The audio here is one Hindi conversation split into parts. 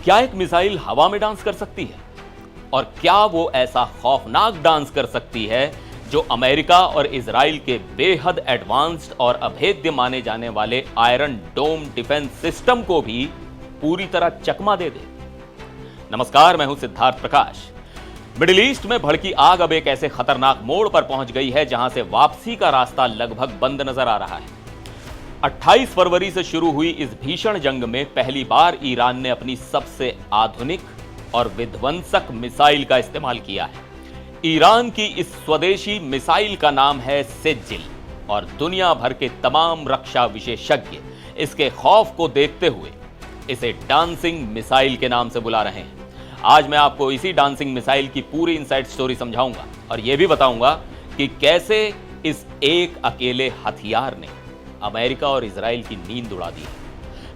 क्या एक मिसाइल हवा में डांस कर सकती है? और क्या वो ऐसा खौफनाक डांस कर सकती है जो अमेरिका और इजराइल के बेहद एडवांस्ड और अभेद्य माने जाने वाले आयरन डोम डिफेंस सिस्टम को भी पूरी तरह चकमा दे दे? नमस्कार, मैं हूं सिद्धार्थ प्रकाश। मिडिल ईस्ट में भड़की आग अब एक ऐसे खतरनाक मोड़ पर पहुंच गई है जहां से वापसी का रास्ता लगभग बंद नजर आ रहा है। 28 फरवरी से शुरू हुई इस भीषण जंग में पहली बार ईरान ने अपनी सबसे आधुनिक और विध्वंसक मिसाइल का इस्तेमाल किया है। ईरान की इस स्वदेशी मिसाइल का नाम है सेज्जिल और दुनिया भर के तमाम रक्षा विशेषज्ञ इसके खौफ को देखते हुए इसे डांसिंग मिसाइल के नाम से बुला रहे हैं। आज मैं आपको इसी डांसिंग मिसाइल की पूरी इनसाइड स्टोरी समझाऊंगा और यह भी बताऊंगा कि कैसे इस एक अकेले हथियार ने अमेरिका और इजराइल की नींद उड़ा दी है।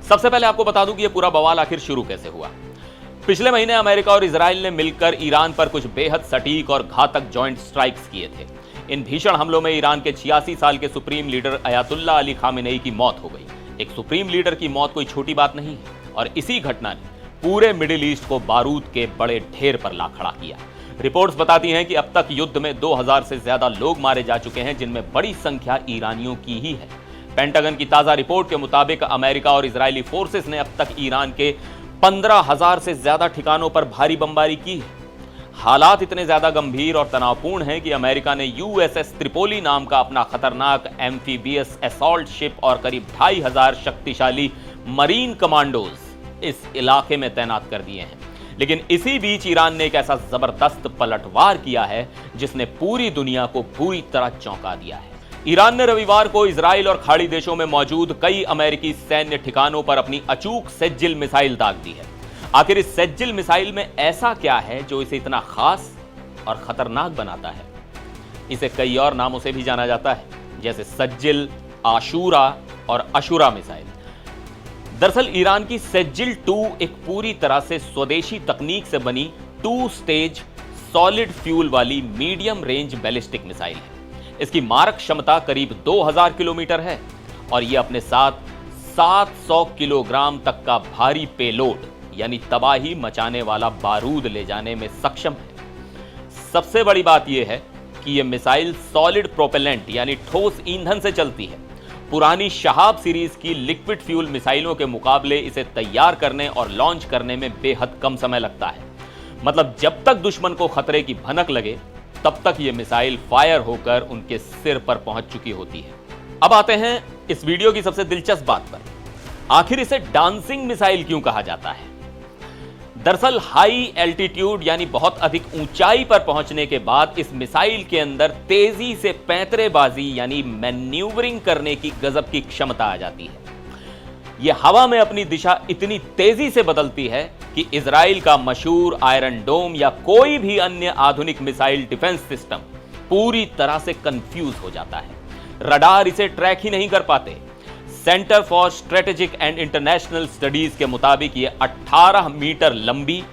सबसे पहले आपको बता दूं कि यह पूरा बवाल आखिर शुरू कैसे हुआ। पिछले महीने अमेरिका और इजराइल ने मिलकर ईरान पर कुछ बेहद सटीक और घातक जॉइंट स्ट्राइक्स किए थे। इन भीषण हमलों में ईरान के 86 साल के supreme leader Ayatollah Ali Khamenei की मौत हो गई। एक सुप्रीम लीडर की मौत कोई छोटी बात नहीं है और इसी घटना ने पूरे मिडिल ईस्ट को बारूद के बड़े ढेर पर ला खड़ा किया। रिपोर्ट्स बताती हैं कि अब तक युद्ध में 2000 से ज्यादा लोग मारे जा चुके हैं, जिनमें बड़ी संख्या ईरानियों की ही है। पेंटागन की ताजा रिपोर्ट के मुताबिक अमेरिका और इजरायली फोर्सेस ने अब तक ईरान के 15,000 से ज्यादा ठिकानों पर भारी बमबारी की है। हालात इतने ज्यादा गंभीर और तनावपूर्ण हैं कि अमेरिका ने यूएसएस त्रिपोली नाम का अपना खतरनाक एम्फीबियस असॉल्ट शिप और करीब 2500 शक्तिशाली मरीन कमांडोज इस इलाके में तैनात कर दिए हैं। लेकिन इसी बीच ईरान ने एक ऐसा जबरदस्त पलटवार किया है जिसने पूरी दुनिया को पूरी तरह चौंका दिया है। ईरान ने रविवार को इजराइल और खाड़ी देशों में मौजूद कई अमेरिकी सैन्य ठिकानों पर अपनी अचूक सेज्जिल मिसाइल दाग दी है। आखिर इस सेज्जिल मिसाइल में ऐसा क्या है जो इसे इतना खास और खतरनाक बनाता है? इसे कई और नामों से भी जाना जाता है, जैसे सज्जिल, आशूरा और अशुरा मिसाइल। दरअसल ईरान की सेज्जिल 2 एक पूरी तरह से स्वदेशी तकनीक से बनी 2 स्टेज सॉलिड फ्यूल वाली मीडियम रेंज बैलिस्टिक मिसाइल है। इसकी मारक क्षमता करीब 2000 किलोमीटर है और यह अपने साथ 700 किलोग्राम तक का भारी पेलोड यानी तबाही मचाने वाला बारूद ले जाने में सक्षम है। सबसे बड़ी बात यह है कि यह मिसाइल सॉलिड प्रोपेलेंट यानी ठोस ईंधन से चलती है। पुरानी शहाब सीरीज की लिक्विड फ्यूल मिसाइलों के मुकाबले इसे तैयार करने और लॉन्च करने में बेहद कम समय लगता है। मतलब जब तक दुश्मन को खतरे की भनक लगे तब तक यह मिसाइल फायर होकर उनके सिर पर पहुंच चुकी होती है। अब आते हैं इस वीडियो की सबसे दिलचस्प बात पर। आखिर इसे डांसिंग मिसाइल क्यों कहा जाता है? दरअसल हाई एल्टीट्यूड यानी बहुत अधिक ऊंचाई पर पहुंचने के बाद इस मिसाइल के अंदर तेजी से पैंतरेबाजी यानी मैन्यूवरिंग करने की गजब की क्षमता आ जाती है। यह हवा में अपनी दिशा इतनी तेजी से बदलती है कि इजराइल का मशहूर आयरन डोम या कोई भी अन्य आधुनिक मिसाइल डिफेंस सिस्टम पूरी तरह से कंफ्यूज हो जाता है। रडार इसे ट्रैक ही नहीं कर पाते। Centre for strategic and international studies के मुताबिक यह 18 मीटर लंबी,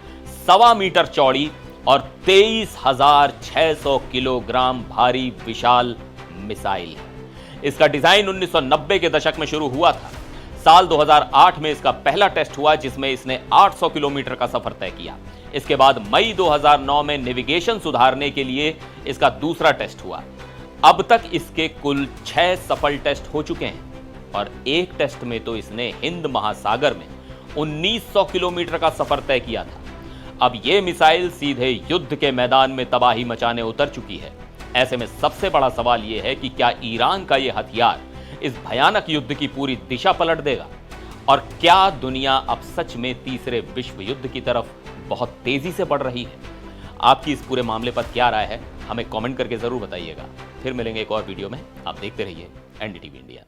1.25 मीटर चौड़ी और 23,600 किलोग्राम भारी विशाल मिसाइल है। इसका डिजाइन 1990 के दशक में शुरू हुआ था। साल 2008 में इसका पहला टेस्ट हुआ जिसमें इसने 800 किलोमीटर का सफर तय किया। इसके बाद मई 2009 में नेविगेशन सुधारने के लिए इसका दूसरा टेस्ट हुआ। अब तक इसके कुल 6 सफल टेस्ट हो चुके हैं और एक टेस्ट में तो इसने हिंद महासागर में 1900 किलोमीटर का सफर तय किया था। अब यह मिसाइल सीधे युद्ध के मैदान में तबाही मचाने उतर चुकी है। ऐसे में सबसे बड़ा सवाल यह है कि क्या ईरान का यह हथियार इस भयानक युद्ध की पूरी दिशा पलट देगा? और क्या दुनिया अब सच में तीसरे विश्व युद्ध की तरफ बहुत तेजी से बढ़ रही है? आपकी इस पूरे मामले पर क्या राय है, हमें कमेंट करके जरूर बताइएगा। फिर मिलेंगे एक और वीडियो में। आप देखते रहिए एनडीटीवी इंडिया।